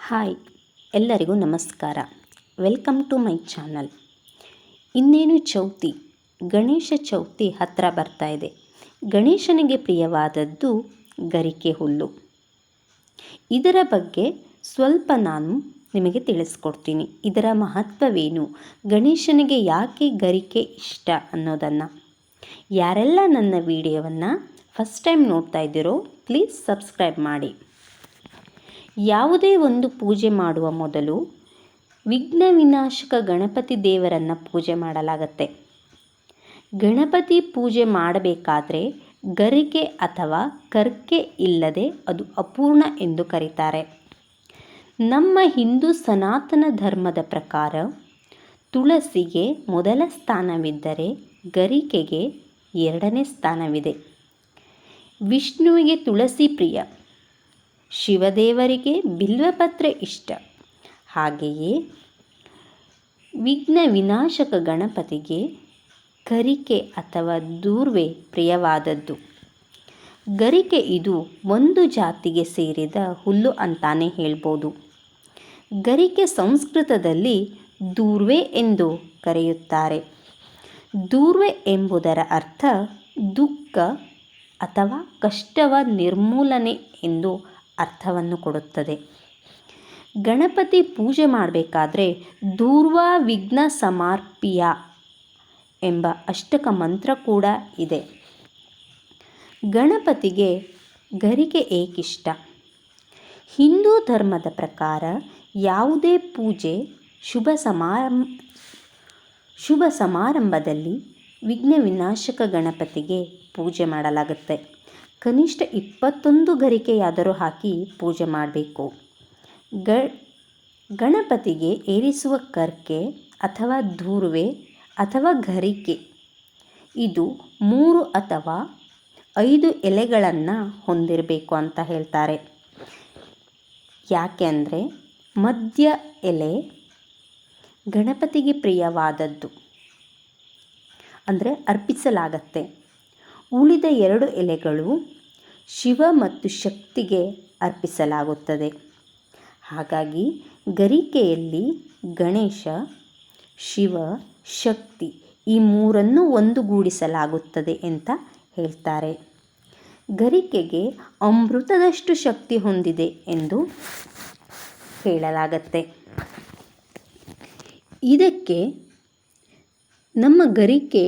Hi, ಎಲ್ಲರಿಗೂ ನಮಸ್ಕಾರ. Welcome to my channel. ಇನ್ನೇನು ಚೌತಿ, ಗಣೇಶ ಚೌತಿ ಹತ್ತಿರ ಬರ್ತಾ ಇದೆ. ಗಣೇಶನಿಗೆ ಪ್ರಿಯವಾದದ್ದು ಗರಿಕೆ ಹುಲ್ಲು. ಇದರ ಬಗ್ಗೆ ಸ್ವಲ್ಪ ನಾನು ನಿಮಗೆ ತಿಳಿಸ್ಕೊಡ್ತೀನಿ. ಇದರ ಮಹತ್ವವೇನು, ಗಣೇಶನಿಗೆ ಯಾಕೆ ಗರಿಕೆ ಇಷ್ಟ ಅನ್ನೋದನ್ನು. ಯಾರೆಲ್ಲ ನನ್ನ ವಿಡಿಯೋವನ್ನು ಫಸ್ಟ್ ಟೈಮ್ ನೋಡ್ತಾ ಇದ್ದೀರೋ ಪ್ಲೀಸ್ ಸಬ್ಸ್ಕ್ರೈಬ್ ಮಾಡಿ. ಯಾವುದೇ ಒಂದು ಪೂಜೆ ಮಾಡುವ ಮೊದಲು ವಿಘ್ನ ವಿನಾಶಕ ಗಣಪತಿ ದೇವರನ್ನು ಪೂಜೆ ಮಾಡಲಾಗತ್ತೆ. ಗಣಪತಿ ಪೂಜೆ ಮಾಡಬೇಕಾದ್ರೆ ಗರಿಕೆ ಅಥವಾ ಕರ್ಕೆ ಇಲ್ಲದೆ ಅದು ಅಪೂರ್ಣ ಎಂದು ಕರೀತಾರೆ. ನಮ್ಮ ಹಿಂದೂ ಸನಾತನ ಧರ್ಮದ ಪ್ರಕಾರ ತುಳಸಿಗೆ ಮೊದಲ ಸ್ಥಾನವಿದ್ದರೆ ಗರಿಕೆಗೆ ಎರಡನೇ ಸ್ಥಾನವಿದೆ. ವಿಷ್ಣುವಿಗೆ ತುಳಸಿ ಪ್ರಿಯ, ಶಿವದೇವರಿಗೆ ಬಿಲ್ವಪತ್ರೆ ಇಷ್ಟ. ಹಾಗೆಯೇ ವಿಘ್ನ ವಿನಾಶಕ ಗಣಪತಿಗೆ ಗರಿಕೆ ಅಥವಾ ದೂರ್ವೆ ಪ್ರಿಯವಾದದ್ದು. ಗರಿಕೆ ಇದು ಒಂದು ಜಾತಿಗೆ ಸೇರಿದ ಹುಲ್ಲು ಅಂತಾನೆ ಹೇಳ್ಬೋದು. ಗರಿಕೆ ಸಂಸ್ಕೃತದಲ್ಲಿ ದೂರ್ವೆ ಎಂದು ಕರೆಯುತ್ತಾರೆ. ದೂರ್ವೆ ಎಂಬುದರ ಅರ್ಥ ದುಃಖ ಅಥವಾ ಕಷ್ಟವ ನಿರ್ಮೂಲನೆ ಎಂದು ಅರ್ಥವನ್ನು ಕೊಡುತ್ತದೆ. ಗಣಪತಿ ಪೂಜೆ ಮಾಡಬೇಕಾದ್ರೆ ದೂರ್ವಾ ವಿಘ್ನ ಸಮಾರ್ಪಿಯ ಎಂಬ ಅಷ್ಟಕ ಮಂತ್ರ ಕೂಡ ಇದೆ. ಗಣಪತಿಗೆ ಗರಿಕೆ ಏಕಿಷ್ಟ? ಹಿಂದೂ ಧರ್ಮದ ಪ್ರಕಾರ ಯಾವುದೇ ಪೂಜೆ ಶುಭ ಸಮಾರಂಭದಲ್ಲಿ ವಿಘ್ನ ವಿನಾಶಕ ಗಣಪತಿಗೆ ಪೂಜೆ ಮಾಡಲಾಗುತ್ತೆ. ಕನಿಷ್ಠ 21 ಗರಿಕೆಯಾದರೂ ಹಾಕಿ ಪೂಜೆ ಮಾಡಬೇಕು. ಗಣಪತಿಗೆ ಏರಿಸುವ ಕರ್ಕೆ ಅಥವಾ ದೂರ್ವೆ ಅಥವಾ ಗರಿಕೆ ಇದು 3 ಅಥವಾ 5 ಎಲೆಗಳನ್ನು ಹೊಂದಿರಬೇಕು ಅಂತ ಹೇಳ್ತಾರೆ. ಯಾಕೆ ಅಂದರೆ ಮಧ್ಯ ಎಲೆ ಗಣಪತಿಗೆ ಪ್ರಿಯವಾದದ್ದು, ಅಂದರೆ ಅರ್ಪಿಸಲಾಗತ್ತೆ. ಉಳಿದ 2 ಎಲೆಗಳು ಶಿವ ಮತ್ತು ಶಕ್ತಿಗೆ ಅರ್ಪಿಸಲಾಗುತ್ತದೆ. ಹಾಗಾಗಿ ಗರಿಕೆಯಲ್ಲಿ ಗಣೇಶ, ಶಿವ, ಶಕ್ತಿ ಈ 3 ಒಂದುಗೂಡಿಸಲಾಗುತ್ತದೆ ಅಂತ ಹೇಳ್ತಾರೆ. ಗರಿಕೆಗೆ ಅಮೃತದಷ್ಟು ಶಕ್ತಿ ಹೊಂದಿದೆ ಎಂದು ಹೇಳಲಾಗತ್ತೆ. ಇದಕ್ಕೆ ನಮ್ಮ ಗರಿಕೆ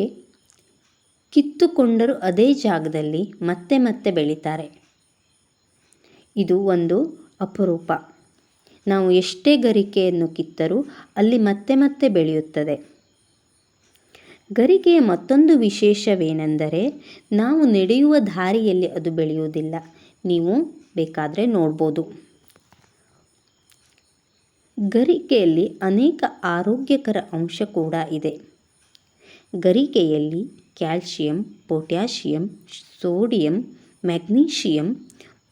ಕಿತ್ತುಕೊಂಡರೂ ಅದೇ ಜಾಗದಲ್ಲಿ ಮತ್ತೆ ಮತ್ತೆ ಬೆಳೀತಾರೆ. ಇದು ಒಂದು ಅಪರೂಪ. ನಾವು ಎಷ್ಟೇ ಗರಿಕೆಯನ್ನು ಕಿತ್ತರೂ ಅಲ್ಲಿ ಮತ್ತೆ ಮತ್ತೆ ಬೆಳೆಯುತ್ತದೆ. ಗರಿಕೆಯ ಮತ್ತೊಂದು ವಿಶೇಷವೇನೆಂದರೆ ನಾವು ನಡೆಯುವ ದಾರಿಯಲ್ಲಿ ಅದು ಬೆಳೆಯುವುದಿಲ್ಲ. ನೀವು ಬೇಕಾದರೆ ನೋಡ್ಬೋದು. ಗರಿಕೆಯಲ್ಲಿ ಅನೇಕ ಆರೋಗ್ಯಕರ ಅಂಶ ಕೂಡ ಇದೆ. ಗರಿಕೆಯಲ್ಲಿ calcium, potassium, sodium, magnesium,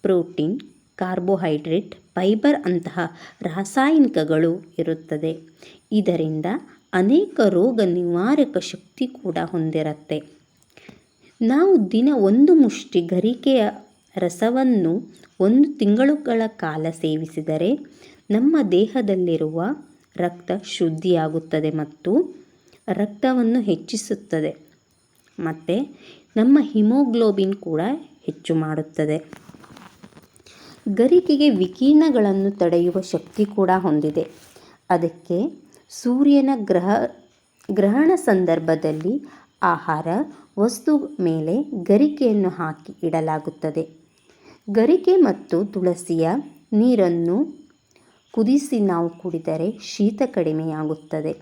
protein, carbohydrate, fibre ಅಂತಹ ರಾಸಾಯನಿಕಗಳು ಇರುತ್ತದೆ. ಇದರಿಂದ ಅನೇಕ ರೋಗ ನಿವಾರಕ ಶಕ್ತಿ ಕೂಡ ಹೊಂದಿರುತ್ತೆ. ನಾವು ದಿನ 1 ಮುಷ್ಟಿ ಗರಿಕೆಯ ರಸವನ್ನು 1 ತಿಂಗಳುಗಳ ಕಾಲ ಸೇವಿಸಿದರೆ ನಮ್ಮ ದೇಹದಲ್ಲಿರುವ ರಕ್ತ ಶುದ್ಧಿಯಾಗುತ್ತದೆ ಮತ್ತು ರಕ್ತವನ್ನು ಹೆಚ್ಚಿಸುತ್ತದೆ ಮತ್ತು ನಮ್ಮ ಹಿಮೋಗ್ಲೋಬಿನ್ ಕೂಡ ಹೆಚ್ಚು ಮಾಡುತ್ತದೆ. ಗರಿಕೆಗೆ ವಿಕಿರಣಗಳನ್ನು ತಡೆಯುವ ಶಕ್ತಿ ಕೂಡ ಹೊಂದಿದೆ. ಅದಕ್ಕೆ ಸೂರ್ಯನ ಗ್ರಹಣ ಸಂದರ್ಭದಲ್ಲಿ ಆಹಾರ ವಸ್ತು ಮೇಲೆ ಗರಿಕೆಯನ್ನು ಹಾಕಿ ಇಡಲಾಗುತ್ತದೆ. ಗರಿಕೆ ಮತ್ತು ತುಳಸಿಯ ನೀರನ್ನು ಕುದಿಸಿ ನಾವು ಕುಡಿದರೆ ಶೀತ ಕಡಿಮೆಯಾಗುತ್ತದೆ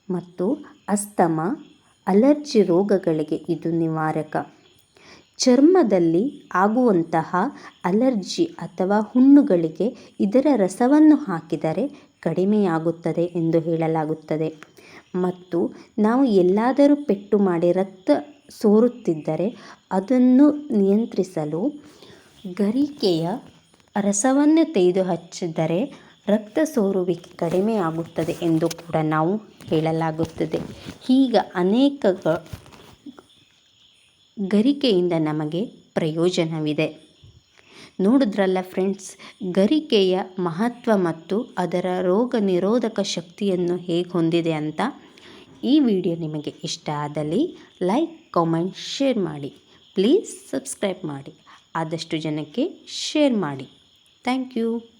ಮತ್ತು ಅಸ್ತಮ, ಅಲರ್ಜಿ ರೋಗಗಳಿಗೆ ಇದು ನಿವಾರಕ. ಚರ್ಮದಲ್ಲಿ ಆಗುವಂತಹ ಅಲರ್ಜಿ ಅಥವಾ ಹುಣ್ಣುಗಳಿಗೆ ಇದರ ರಸವನ್ನು ಹಾಕಿದರೆ ಕಡಿಮೆಯಾಗುತ್ತದೆ ಎಂದು ಹೇಳಲಾಗುತ್ತದೆ. ಮತ್ತು ನಾವು ಎಲ್ಲಾದರೂ ಪೆಟ್ಟು ಮಾಡಿ ರಕ್ತ ಸೋರುತ್ತಿದ್ದರೆ ಅದನ್ನು ನಿಯಂತ್ರಿಸಲು ಗರಿಕೆಯ ರಸವನ್ನು ತೆಗೆದು ಹಚ್ಚಿದರೆ ರಕ್ತ ಸೋರುವಿಕೆ ಕಡಿಮೆಯಾಗುತ್ತದೆ ಎಂದು ಕೂಡ ನಾವು ಹೇಳಲಾಗುತ್ತದೆ. ಹೀಗೆ ಅನೇಕ ಗರಿಕೆಯಿಂದ ನಮಗೆ ಪ್ರಯೋಜನವಿದೆ. ನೋಡಿದ್ರಲ್ಲ ಫ್ರೆಂಡ್ಸ್, ಗರಿಕೆಯ ಮಹತ್ವ ಮತ್ತು ಅದರ ರೋಗ ನಿರೋಧಕ ಶಕ್ತಿಯನ್ನು ಹೇಗೆ ಹೊಂದಿದೆ ಅಂತ. ಈ ವಿಡಿಯೋ ನಿಮಗೆ ಇಷ್ಟ ಆದಲ್ಲಿ ಲೈಕ್, ಕಾಮೆಂಟ್, ಶೇರ್ ಮಾಡಿ. ಪ್ಲೀಸ್ ಸಬ್ಸ್ಕ್ರೈಬ್ ಮಾಡಿ. ಆದಷ್ಟು ಜನಕ್ಕೆ ಶೇರ್ ಮಾಡಿ. Thank you.